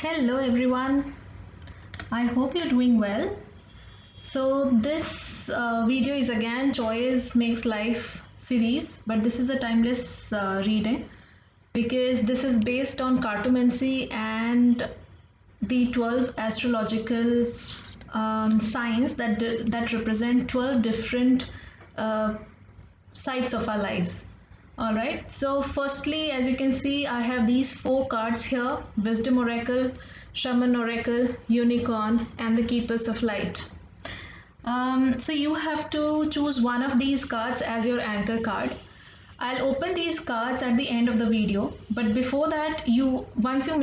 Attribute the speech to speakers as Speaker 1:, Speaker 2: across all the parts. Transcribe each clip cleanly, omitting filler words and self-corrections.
Speaker 1: Hello everyone, I hope you're doing well. So, this video is again Choice Makes Life series, but this is a timeless reading because this is based on cartomancy and the 12 astrological signs that represent 12 different uh, sides of our lives. All right, so firstly, as you can see, I have these four cards here: Wisdom Oracle, Shaman Oracle, Unicorn, and the Keepers of Light. So you have to choose one of these cards as your anchor card. I'll open these cards at the end of the video, but before that, once you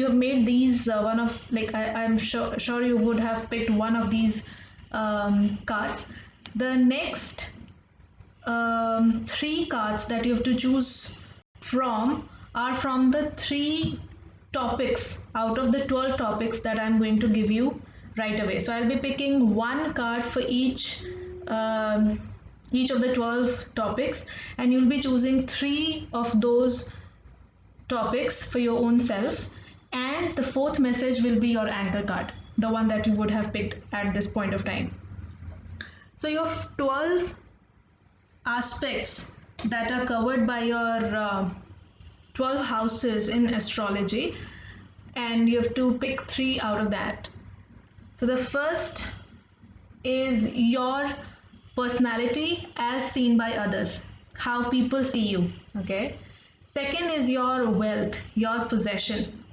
Speaker 1: have made these one of like I'm sure you would have picked one of these cards. The next three cards that you have to choose from are from the three topics out of the 12 topics that I'm going to give you right away. So I'll be picking one card for each of the 12 topics, and you'll be choosing three of those topics for your own self, and the fourth message will be your anchor card, the one that you would have picked at this point of time. So your 12 aspects that are covered by your 12 houses in astrology, and you have to pick three out of that. So the first is your personality as seen by others, how people see you. Okay. Second is your wealth, your possession.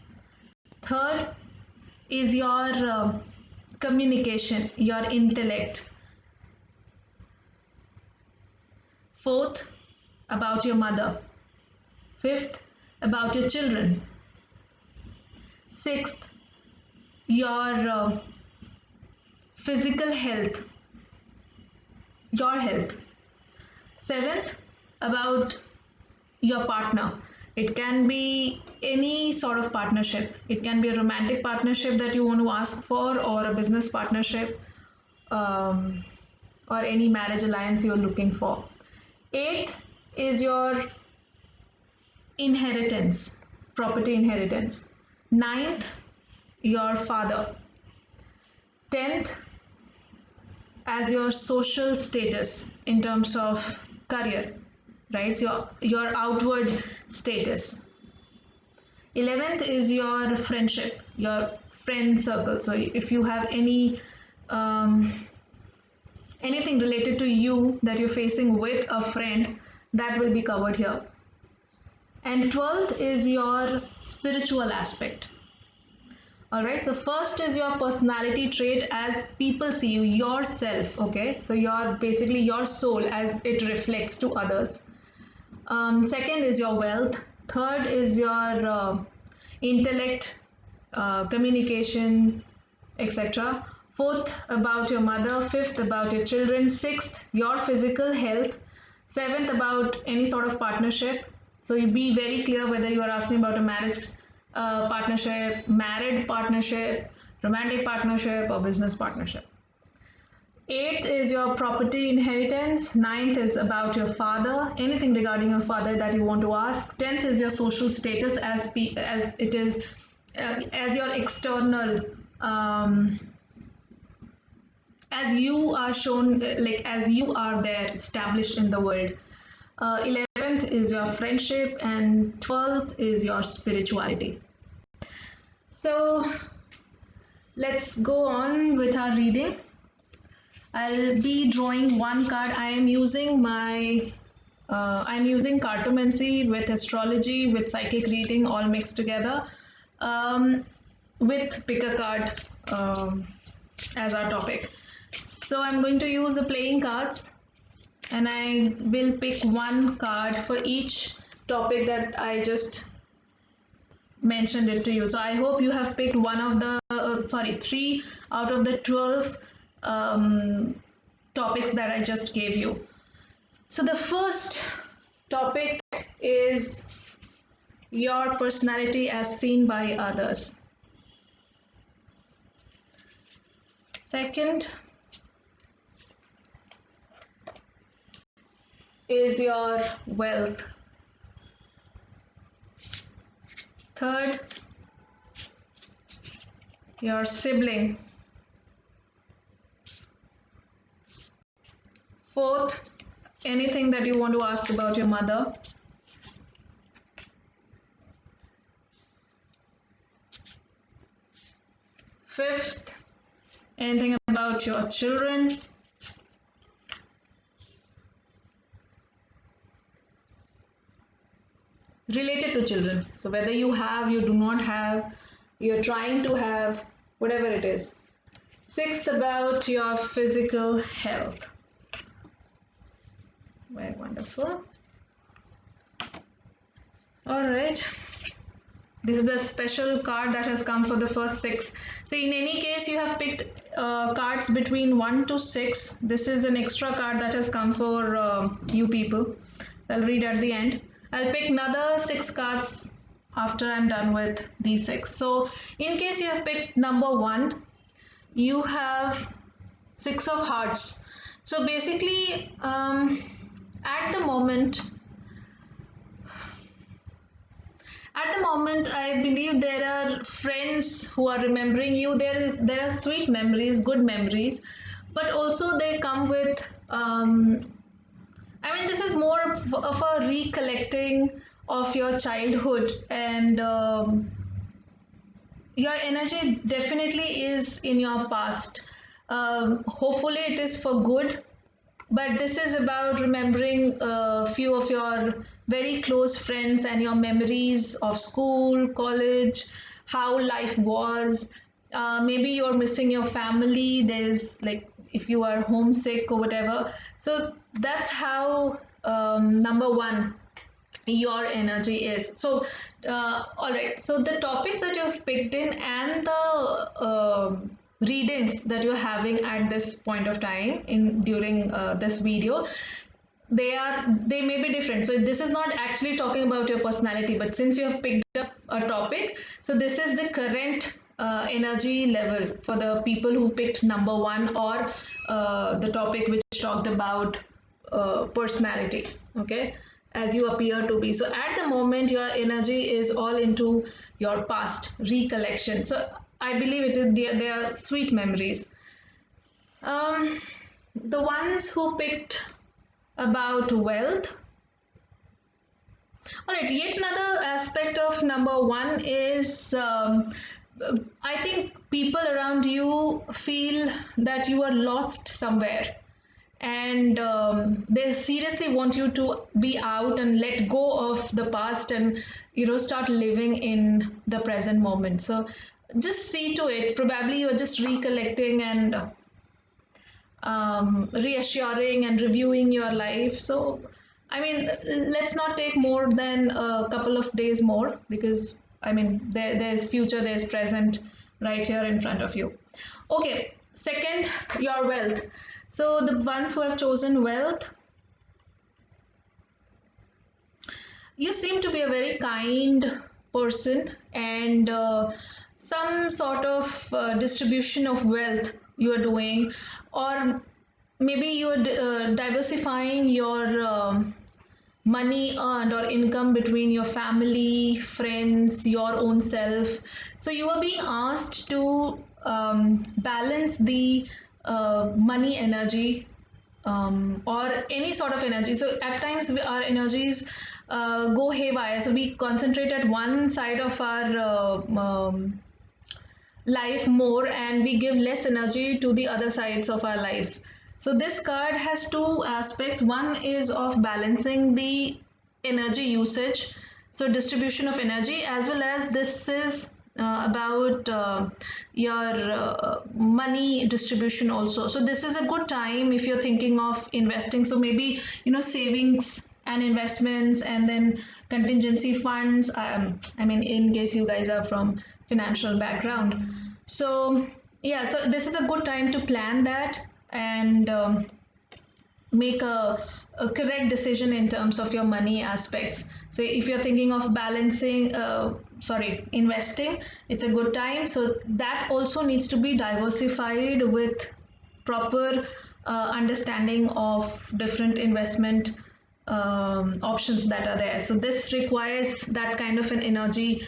Speaker 1: Third is your communication, your intellect. Fourth, about your mother. Fifth, about your children. Sixth, your physical health, your health. Seventh, about your partner. It can be any sort of partnership. It can be a romantic partnership that you want to ask for, or a business partnership, um, or any marriage alliance you're looking for. Eighth is your inheritance, property inheritance. Ninth, your father. 10th, as your social status in terms of career, right? So your outward status. 11th is your friendship, your friend circle. So if you have anything related to you that you're facing with a friend, that will be covered here. And 12th is your spiritual aspect. All right, so first is your personality trait as people see you, yourself. Okay, so you're basically your soul as it reflects to others. Second is your wealth. Third is your intellect, communication, etc. Fourth, about your mother. Fifth, about your children. Sixth, your physical health. Seventh, about any sort of partnership. So you be very clear whether you are asking about a marriage partnership, married partnership, romantic partnership, or business partnership. Eighth is your property inheritance. Ninth is about your father, anything regarding your father that you want to ask. 10th is your social status as it is as your external, as you are shown, like as you are there established in the world. 11th is your friendship, and 12th is your spirituality. So let's go on with our reading. I'll be drawing one card. I'm using cartomancy with astrology, with psychic reading, all mixed together, with pick a card as our topic. So I'm going to use the playing cards, and I will pick one card for each topic that I just mentioned it to you. So I hope you have picked one of the three out of the 12 topics that I just gave you. So the first topic is your personality as seen by others. Second is your wealth. 3rd your sibling. Fourth, anything that you want to ask about your mother. Fifth, anything about your children. Related to children. So whether you have, you do not have, you're trying to have, whatever it is. Sixth, about your physical health. Very wonderful. All right. This is the special card that has come for the first six. So in any case, you have picked cards between 1 to 6. This is an extra card that has come for you people. So I'll read at the end. I'll pick another 6 cards after I'm done with these 6. So in case you have picked number 1, you have 6 of hearts. So basically, at the moment, I believe there are friends who are remembering you. There are sweet memories, good memories, but also they come with. I mean, this is more of a recollecting of your childhood, and your energy definitely is in your past. Hopefully, it is for good, but this is about remembering a few of your very close friends and your memories of school, college, how life was. Maybe you're missing your family. There's like if you are homesick or whatever. So that's how number 1 your energy is. So all right, so the topics that you've picked in and the readings that you're having at this point of time in during this video, they may be different. So this is not actually talking about your personality, but since you have picked up a topic, so this is the current energy level for the people who picked number 1 or the topic which talked about personality. Okay, as you appear to be. So at the moment, your energy is all into your past recollection. So I believe they are sweet memories. Um, the ones who picked about wealth. All right, yet another aspect of number 1 is I think people around you feel that you are lost somewhere, and they seriously want you to be out and let go of the past and start living in the present moment. So just see to it, probably you're just recollecting and reassuring and reviewing your life. So I mean, let's not take more than a couple of days more, because I mean there's future, there's present right here in front of you. Okay, second, your wealth. So the ones who have chosen wealth, you seem to be a very kind person, and some sort of distribution of wealth you are doing, or maybe you are diversifying your money earned or income between your family, friends, your own self. So you are being asked to balance the money energy, or any sort of energy. So at times our energies go haywire. So we concentrate at one side of our life more, and we give less energy to the other sides of our life. So this card has two aspects. One is of balancing the energy usage, so distribution of energy, as well as this is about your money distribution also. So this is a good time if you're thinking of investing. So maybe savings and investments, and then contingency funds. I mean, in case you guys are from financial background. So yeah, so this is a good time to plan that and make a correct decision in terms of your money aspects. So if you're thinking of balancing, investing, it's a good time. So that also needs to be diversified with proper understanding of different investment options that are there. So this requires that kind of an energy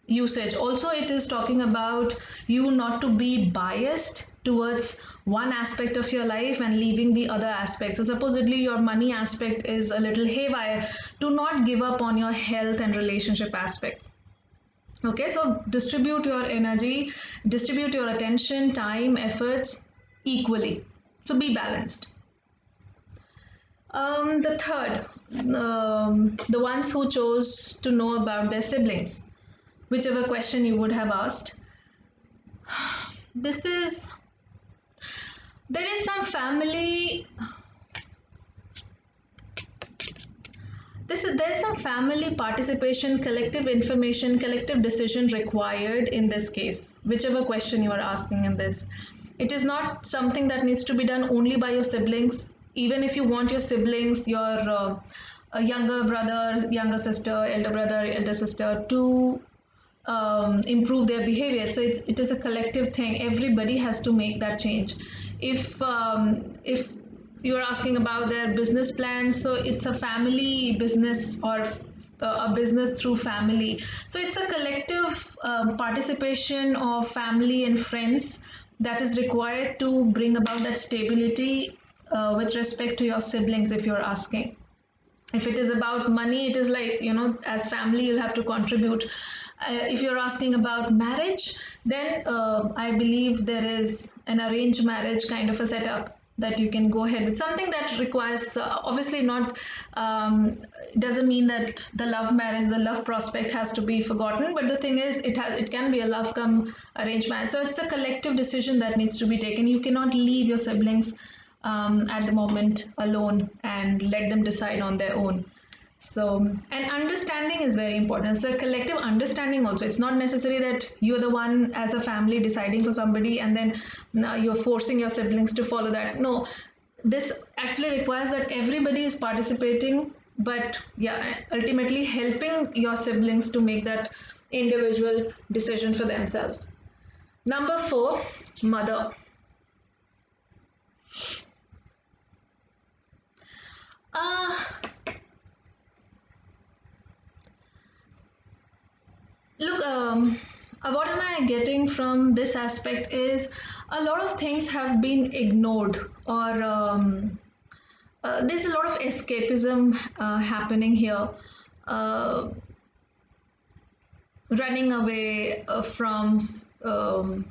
Speaker 1: usage. Also, it is talking about you not to be biased towards one aspect of your life and leaving the other aspect. So supposedly your money aspect is a little haywire. Do not give up on your health and relationship aspects. Okay, so distribute your energy, distribute your attention, time, efforts equally. So be balanced. The third, the ones who chose to know about their siblings, whichever question you would have asked. This is, there is some family, there is some family participation, collective information, collective decision required in this case, whichever question you are asking in this. It is not something that needs to be done only by your siblings. Even if you want your siblings, your a younger brother, younger sister, elder brother, elder sister to improve their behavior. So it is a collective thing. Everybody has to make that change. If you are asking about their business plans, so it's a family business or a business through family. So it's a collective participation of family and friends that is required to bring about that stability with respect to your siblings if you're asking. If it is about money, it is like, as family you'll have to contribute. If you're asking about marriage, then I believe there is an arranged marriage kind of a setup that you can go ahead with, something that requires obviously not doesn't mean that the love marriage, the love prospect has to be forgotten, but the thing is it can be a love come arranged marriage. So it's a collective decision that needs to be taken. You cannot leave your siblings at the moment alone and let them decide on their own. So, and understanding is very important. So, collective understanding also. It's not necessary that you're the one as a family deciding for somebody and then you're forcing your siblings to follow that. No, this actually requires that everybody is participating, but yeah, ultimately helping your siblings to make that individual decision for themselves. Number 4, mother. Uh, Look, what am I getting from this aspect is a lot of things have been ignored, or there's a lot of escapism happening here. Uh, Running away from, I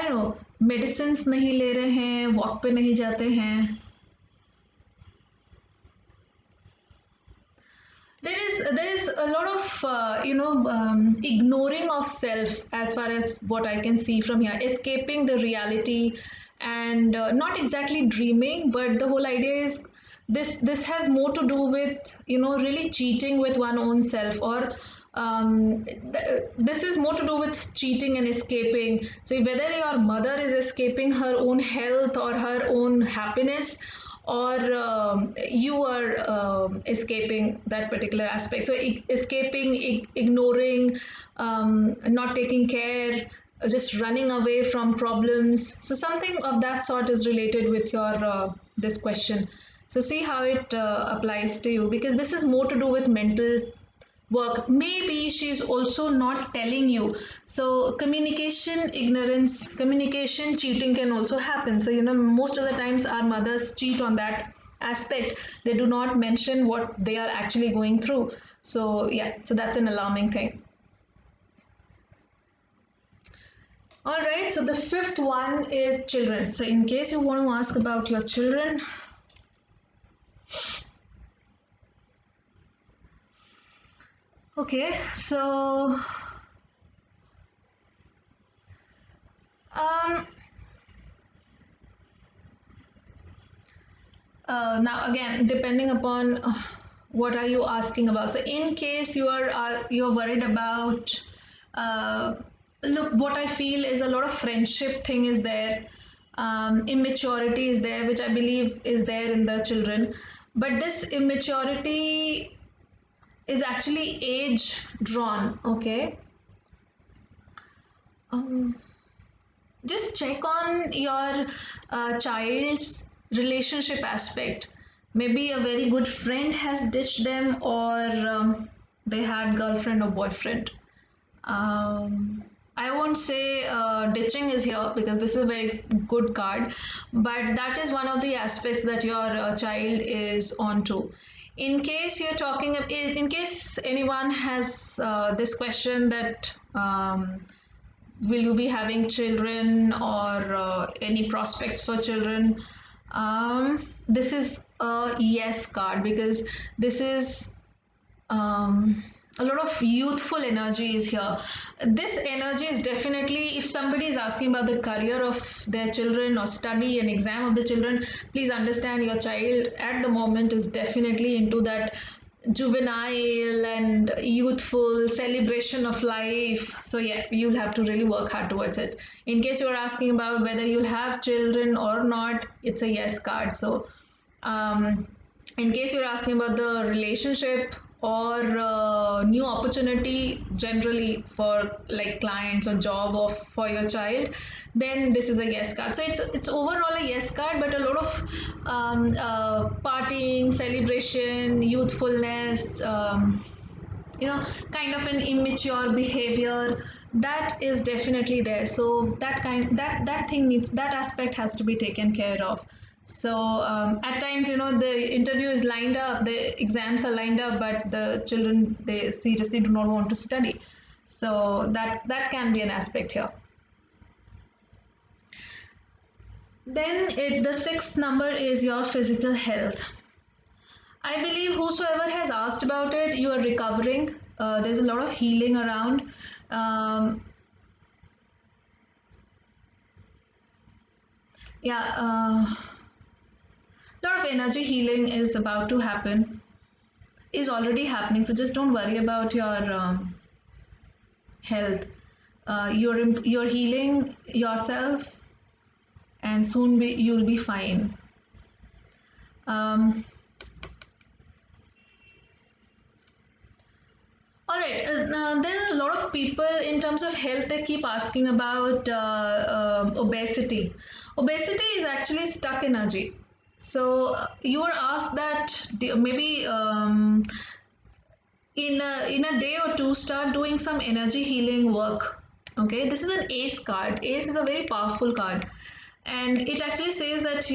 Speaker 1: don't know, medicines नहीं ले रहे हैं, walk पे नहीं जाते हैं. There is a lot of ignoring of self as far as what I can see from here, escaping the reality and not exactly dreaming, but the whole idea is this has more to do with really cheating with one own self, or this is more to do with cheating and escaping. So whether your mother is escaping her own health or her own happiness, or you are escaping that particular aspect. So escaping, ignoring, not taking care, just running away from problems. So something of that sort is related with your this question. So see how it applies to you, because this is more to do with mental work. Maybe she's also not telling you. So communication ignorance, communication cheating can also happen. So most of the times our mothers cheat on that aspect. They do not mention what they are actually going through. So yeah, so that's an alarming thing. All right, so the 5th one is children. So in case you want to ask about your children, okay, so um, now again, depending upon what are you asking about. So in case you're worried about, uh, look, what I feel is a lot of friendship thing is there, immaturity is there, which I believe is there in the children, but this immaturity is actually age drawn. Okay, um, just check on your child's relationship aspect. Maybe a very good friend has ditched them, or they had girlfriend or boyfriend. um, I won't say ditching is here because this is a very good card, but that is one of the aspects that your child is onto. In case you're talking, in case anyone has this question that will you be having children or any prospects for children, this is a yes card because this is a lot of youthful energy is here. This energy is definitely, if somebody is asking about the career of their children or study and exam of the children, please understand your child at the moment is definitely into that juvenile and youthful celebration of life. So yeah, you'll have to really work hard towards it. In case you're asking about whether you'll have children or not, it's a yes card. So um, in case you're asking about the relationship or new opportunity generally for like clients or job of for your child, then this is a yes card. So it's overall a yes card, but a lot of partying, celebration, youthfulness, kind of an immature behavior, that is definitely there. So that thing needs, that aspect has to be taken care of. So at times, the interview is lined up, the exams are lined up, but the children, they seriously do not want to study. So that can be an aspect here. Then the sixth number is your physical health. I believe whosoever has asked about it, you are recovering. There's a lot of healing around. Um, yeah, lot of energy healing is about to happen, is already happening. So just don't worry about your health. You're healing yourself, and soon you'll be fine. Um, All right. There are a lot of people in terms of health. They keep asking about obesity. Obesity is actually stuck energy. So you were asked that maybe in a day or two, start doing some energy healing work. Okay, this is an ace card. Ace is a very powerful card, and it actually says that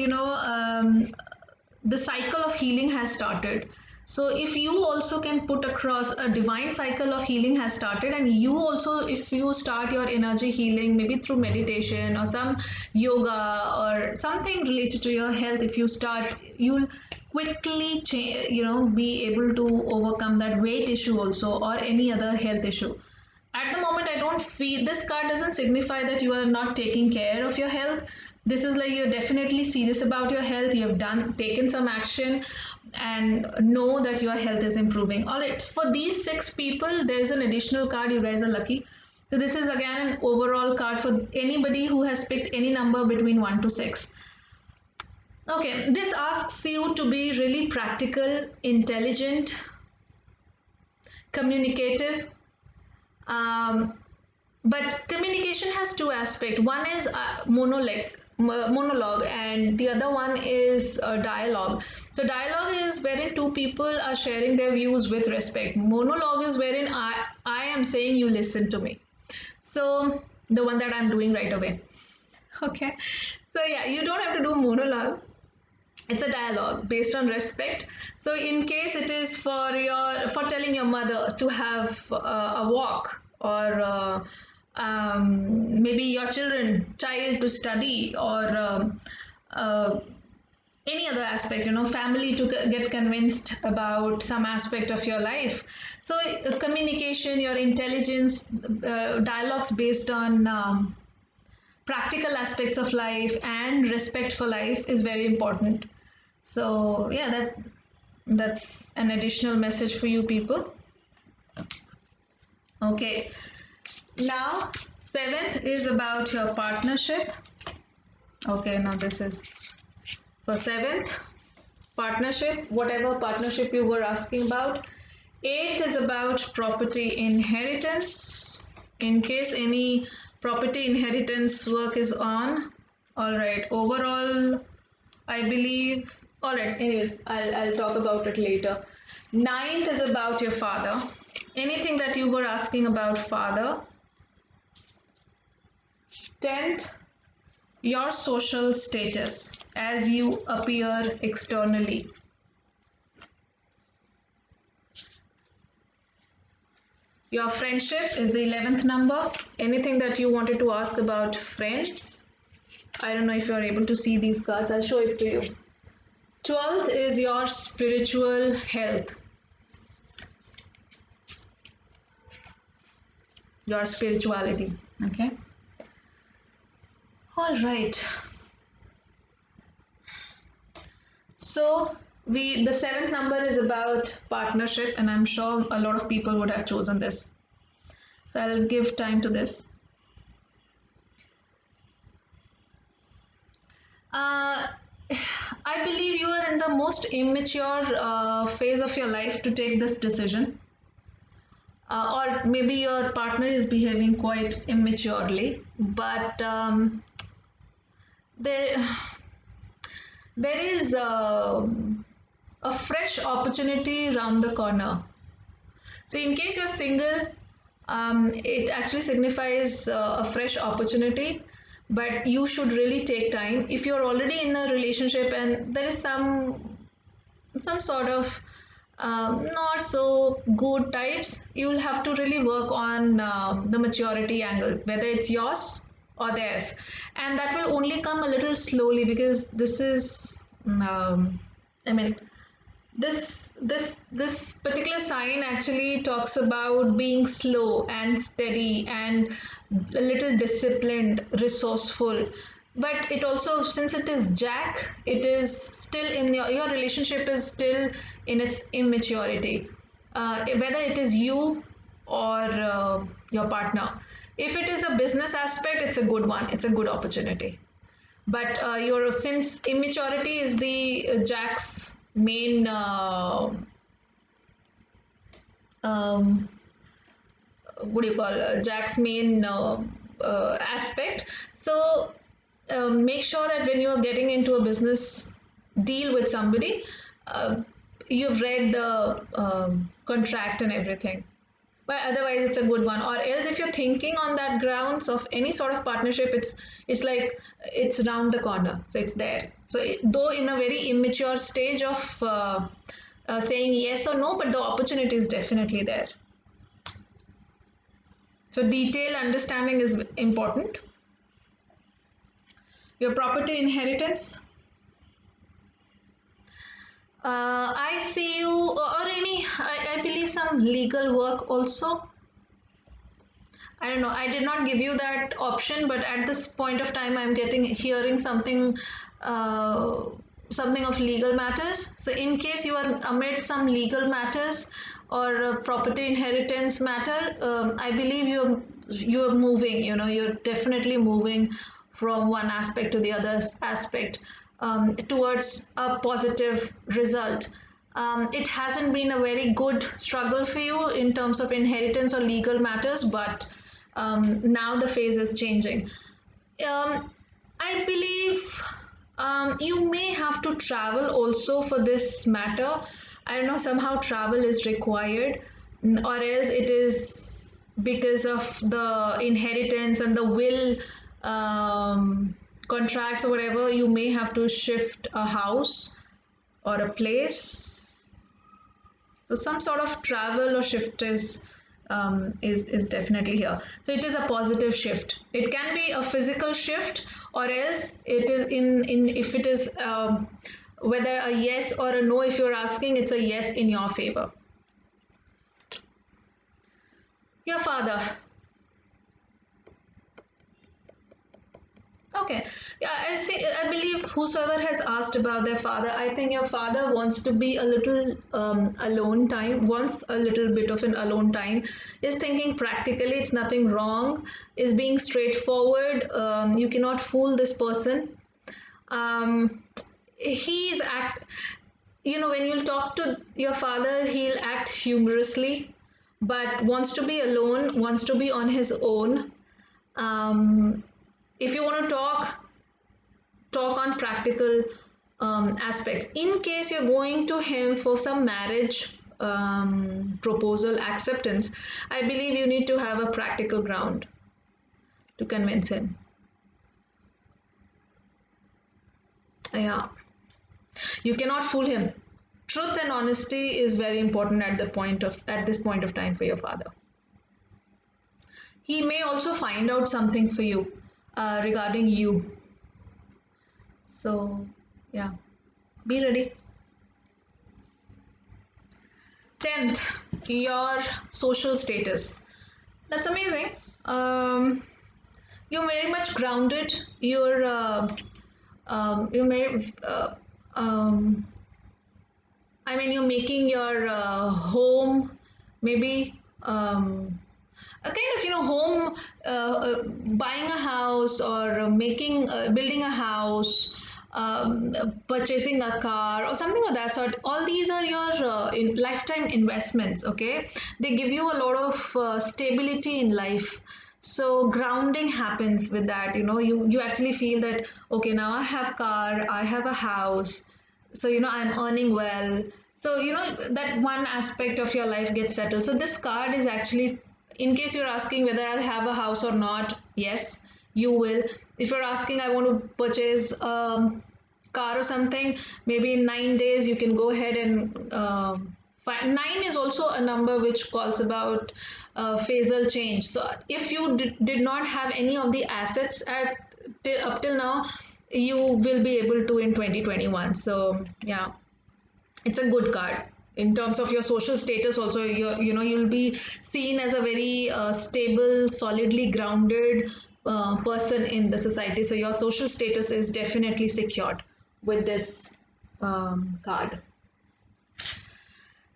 Speaker 1: the cycle of healing has started. So if you also can put across a divine cycle of healing has started, and you also, if you start your energy healing maybe through meditation or some yoga or something related to your health, if you start, you'll quickly be able to overcome that weight issue also or any other health issue. At the moment, I don't feel, this card doesn't signify that you are not taking care of your health. This is like you're definitely serious about your health, you have taken some action, and know that your health is improving. All right, for these six people, there's an additional card. You guys are lucky. So this is again an overall card for anybody who has picked any number between 1 to 6. Okay, this asks you to be really practical, intelligent, communicative. um, but communication has two aspects. One is monologue, and the other one is dialogue. So dialogue is wherein two people are sharing their views with respect. Monologue is wherein I am saying you listen to me. So the one that I'm doing right away. Okay, so yeah, you don't have to do monologue, it's a dialogue based on respect. So in case it is for telling your mother to have a walk, or maybe your child to study, or uh, any other aspect, family to get convinced about some aspect of your life. So communication, your intelligence, dialogues based on practical aspects of life and respect for life is very important. So yeah, that's an additional message for you people. Okay, now seventh is about your partnership. Okay, now this is for seventh partnership, whatever partnership you were asking about. Eighth is about property inheritance. In case any property inheritance work is on. All right, overall I believe, all right, anyways, I'll talk about it later. Ninth is about your father. Anything that you were asking about father. 10th, your social status as you appear externally. Your friendship is the 11th number. Anything that you wanted to ask about friends. I don't know if you're able to see these cards. I'll show it to you. 12th is your spiritual health. Your spirituality. Okay. All right. So the 7th number is about partnership, and I'm sure a lot of people would have chosen this. So I'll give time to this. I believe you are in the most immature phase of your life to take this decision. Or maybe your partner is behaving quite immaturely, but there, there is a fresh opportunity around the corner. So, in case you're single, it actually signifies a fresh opportunity, but you should really take time. If you're already in a relationship and there is some sort of not so good types, you will have to really work on the maturity angle, whether it's yours or theirs, and that will only come a little slowly because this is, I mean, this particular sign actually talks about being slow and steady and a little disciplined, resourceful. But it also, since it is Jack, it is still in your relationship is still in its immaturity. Whether it is you or your partner. If it is a business aspect, it's a good one. It's a good opportunity. But your since immaturity is the Jack's main um, what do you call Jack's main aspect. So make sure that when you are getting into a business deal with somebody, you've read the contract and everything. But otherwise, it's a good one. Or else, if you're thinking on that grounds of any sort of partnership, it's like it's round the corner, so it's there. So though in a very immature stage of saying yes or no, but the opportunity is definitely there. So detailed understanding is important. Your property inheritance. I see you, or any, I believe some legal work also. I don't know. I did not give you that option, but at this point of time, I'm hearing uh, something of legal matters. So, in case you are amid some legal matters or property inheritance matter, I believe you're moving. You know, you're definitely moving from one aspect to the other aspect towards a positive result. It hasn't been a very good struggle for you in terms of inheritance or legal matters, but now the phase is changing. Um, I believe you may have to travel also for this matter. I don't know, somehow travel is required, or else it is because of the inheritance and the will contracts or whatever, you may have to shift a house or a place. So some sort of travel or shift is definitely here. So it is a positive shift. It can be a physical shift, or else it is in if it is whether a yes or a no. If you're asking, it's a yes in your favor. Your father. Okay. Yeah, I see. I believe whosoever has asked about their father, I think your father wants to be a little alone time, wants a little bit of an alone time, is thinking practically, it's nothing wrong, is being straightforward. You cannot fool this person. Um, he's act, when you talk to your father, he'll act humorously, but wants to be alone, wants to be on his own. Um, if you want to talk on practical aspects. In case you're going to him for some marriage proposal acceptance, I believe you need to have a practical ground to convince him. Yeah, you cannot fool him. Truth and honesty is very important at this point of time for your father. He may also find out something for you regarding you. So, yeah, be ready. 10th, your social status. That's amazing. You're very much grounded. You're very, I mean, you're making your home maybe a kind of home, buying a house or building a house, purchasing a car or something of that sort. All these are your lifetime investments. Okay, they give you a lot of stability in life. So grounding happens with that. You actually feel that, okay, now I have car, I have a house, so I'm earning well. So that one aspect of your life gets settled. So this card is actually, in case you're asking whether I'll have a house or not, yes, you will. If you're asking, I want to purchase a car or something, maybe in 9 days you can go ahead and find. 9 is also a number which calls about phasal change. So if you did not have any of the assets up till now, you will be able to in 2021. So yeah, it's a good card. In terms of your social status also, you'll be seen as a very stable, solidly grounded person in the society. So your social status is definitely secured with this card.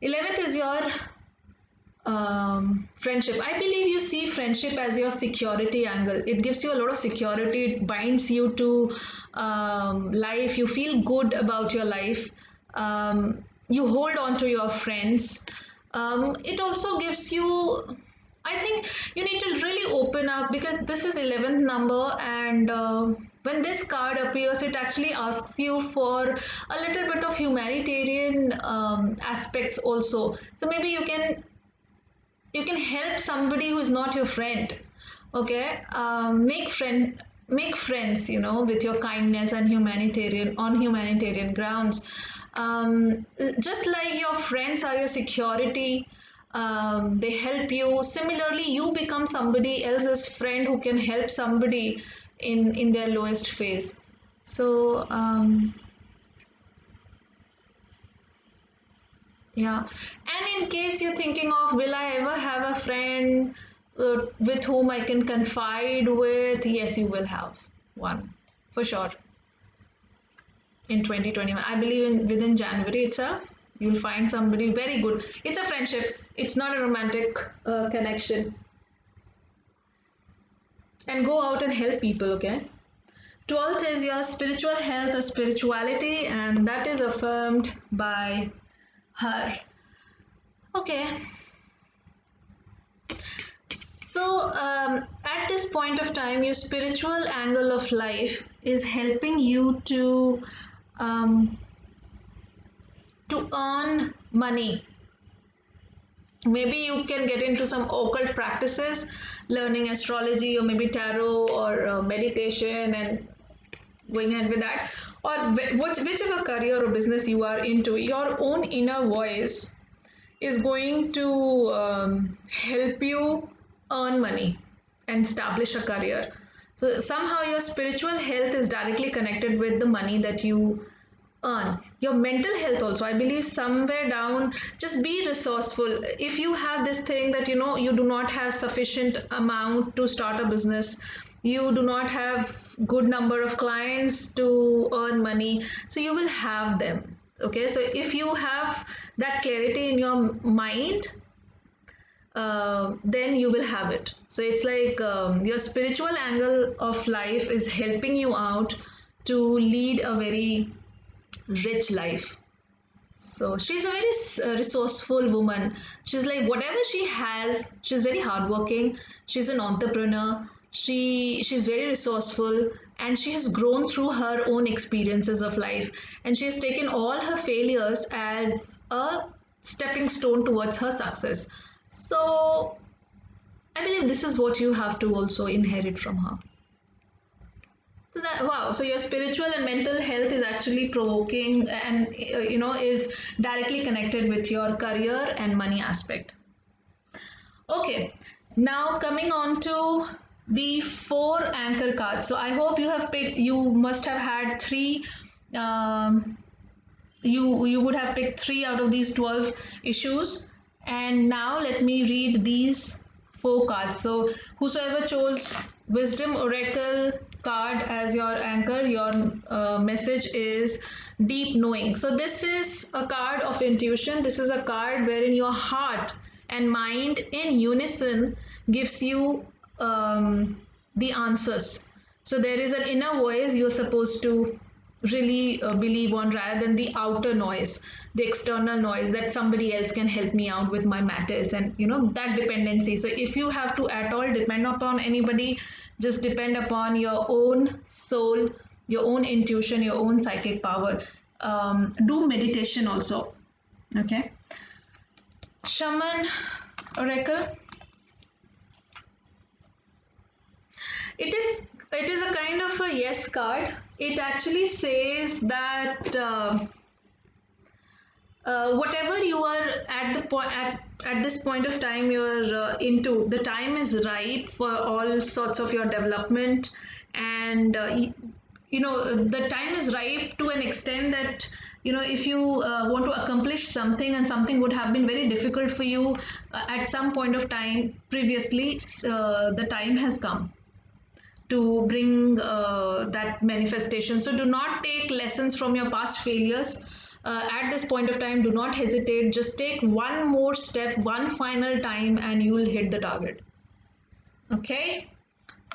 Speaker 1: 11th is your friendship. I believe you see friendship as your security angle. It gives you a lot of security. It binds you to life. You feel good about your life. You hold on to your friends. It also gives you, I think you need to really open up, because this is 11th number, and when this card appears, it actually asks you for a little bit of humanitarian aspects also. So maybe you can help somebody who is not your friend. Okay, make friends, with your kindness and humanitarian grounds. Just like your friends are your security, they help you. Similarly, you become somebody else's friend who can help somebody in their lowest phase. So yeah, and in case you're thinking of, will I ever have a friend with whom I can confide with? Yes, you will have one for sure in 2021. I believe within January itself, you'll find somebody very good. It's a friendship. It's not a romantic connection. And go out and help people. Okay. 12th is your spiritual health or spirituality, and that is affirmed by her. Okay. So, at this point of time, your spiritual angle of life is helping you um, to earn money. Maybe you can get into some occult practices, learning astrology or maybe tarot or meditation and going ahead with that, or whichever career or business you are into. Your own inner voice is going to help you earn money and establish a career. So somehow your spiritual health is directly connected with the money that you earn. Your mental health also, I believe somewhere down, just be resourceful. If you have this thing that you do not have sufficient amount to start a business, you do not have good number of clients to earn money, so you will have them. Okay, so if you have that clarity in your mind, then you will have it. So it's like your spiritual angle of life is helping you out to lead a very rich life. So she's a very resourceful woman. She's like, whatever she has, she's very hardworking. She's an entrepreneur. She's very resourceful, and she has grown through her own experiences of life. And she has taken all her failures as a stepping stone towards her success. So I believe this is what you have to also inherit from her. So that, wow, so your spiritual and mental health is actually provoking and is directly connected with your career and money aspect. Okay, now coming on to the four anchor cards. So I hope you have picked. You must have had three. Um, you would have picked three out of these 12 issues. And now let me read these four cards. So whosoever chose Wisdom Oracle card as your anchor, your message is deep knowing. So this is a card of intuition. This is a card wherein your heart and mind in unison gives you the answers. So there is an inner voice you're supposed to really believe on, rather than the outer noise, the external noise that somebody else can help me out with my matters, and that dependency. So if you have to at all depend upon anybody, just depend upon your own soul, your own intuition, your own psychic power. Do meditation also. Okay, Shaman Oracle. It is a kind of a yes card. It actually says that whatever you are at the point at this point of time you're into, the time is ripe for all sorts of your development. And the time is ripe to an extent that if you want to accomplish something, and something would have been very difficult for you at some point of time previously, the time has come to bring that manifestation. So do not take lessons from your past failures. At this point of time, do not hesitate. Just take one more step, one final time, and you will hit the target. Okay?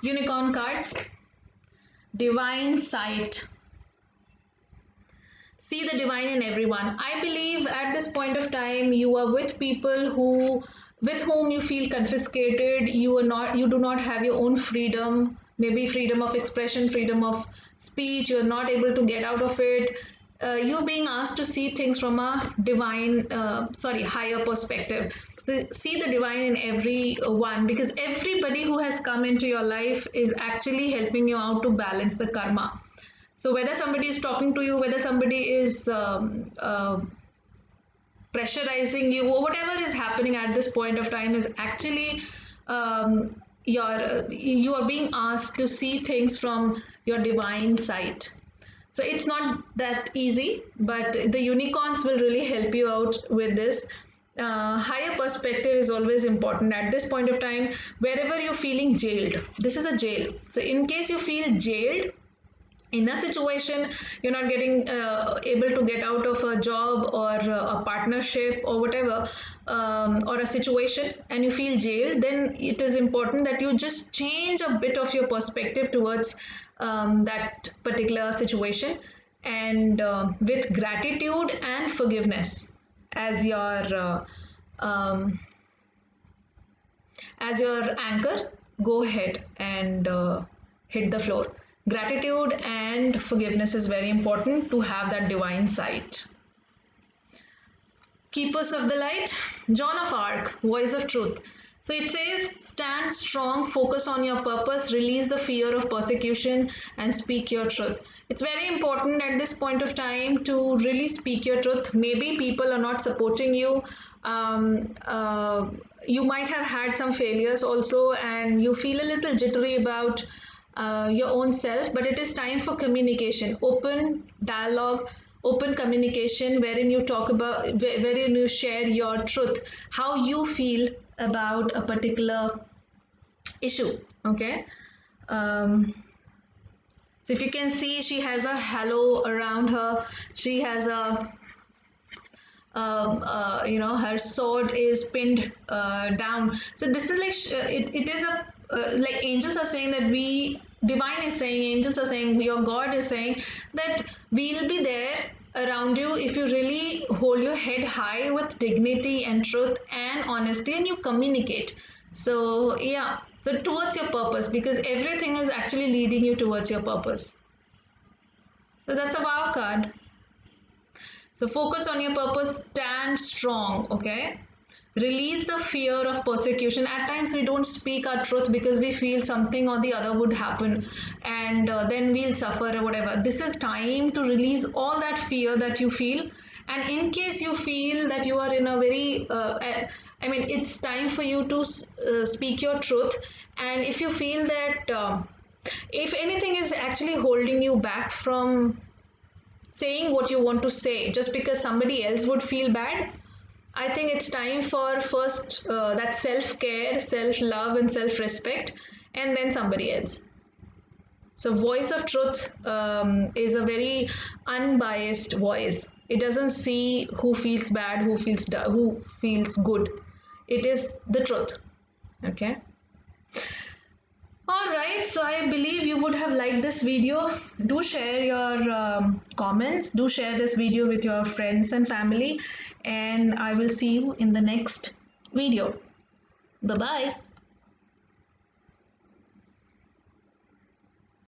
Speaker 1: Unicorn card, divine sight. See the divine in everyone. I believe at this point of time you are with people with whom you feel confiscated. You do not have your own freedom, maybe freedom of expression, freedom of speech. You're not able to get out of it. You're being asked to see things from a higher perspective. So see the divine in everyone, because everybody who has come into your life is actually helping you out to balance the karma. So whether somebody is talking to you, whether somebody is pressurizing you, or whatever is happening at this point of time, is actually you are being asked to see things from your divine sight. So it's not that easy, but the unicorns will really help you out with this. Higher perspective is always important at this point of time. Wherever you're feeling jailed, this is a jail. So in case you feel jailed in a situation, you're not getting able to get out of a job or a partnership or whatever, or a situation, and you feel jailed, then it is important that you just change a bit of your perspective towards that particular situation, and with gratitude and forgiveness as um, your anchor, go ahead and hit the floor. Gratitude and forgiveness is very important to have that divine sight. Keepers of the light, Joan of Arc, voice of truth. So it says, stand strong, focus on your purpose, release the fear of persecution, and speak your truth. It's very important at this point of time to really speak your truth. Maybe people are not supporting you. You might have had some failures also, and you feel a little jittery about your own self, but it is time for communication, open dialogue, open communication, wherein you talk about, wherein you share your truth, how you feel about a particular issue. Okay. um, so if you can see, she has a halo around her. She has a her sword is pinned down. So this is like it is a like angels are saying that we divine is saying, angels are saying, your God is saying that we'll be there around you if you really hold your head high with dignity and truth and honesty, and you communicate. So yeah, so towards your purpose, because everything is actually leading you towards your purpose. So that's a wow card. So focus on your purpose, stand strong, okay? Release the fear of persecution. At times we don't speak our truth because we feel something or the other would happen, and then we'll suffer or whatever. This is time to release all that fear that you feel. And in case you feel that you are in a very I mean, it's time for you to speak your truth. And if you feel that if anything is actually holding you back from saying what you want to say just because somebody else would feel bad, I think it's time for first that self care, self love, and self respect, and then somebody else. So, voice of truth is a very unbiased voice. It doesn't see who feels bad, who feels good. It is the truth. Okay. All right, so I believe you would have liked this video. Do share your comments. Do share this video with your friends and family. And I will see you in the next video. Bye bye.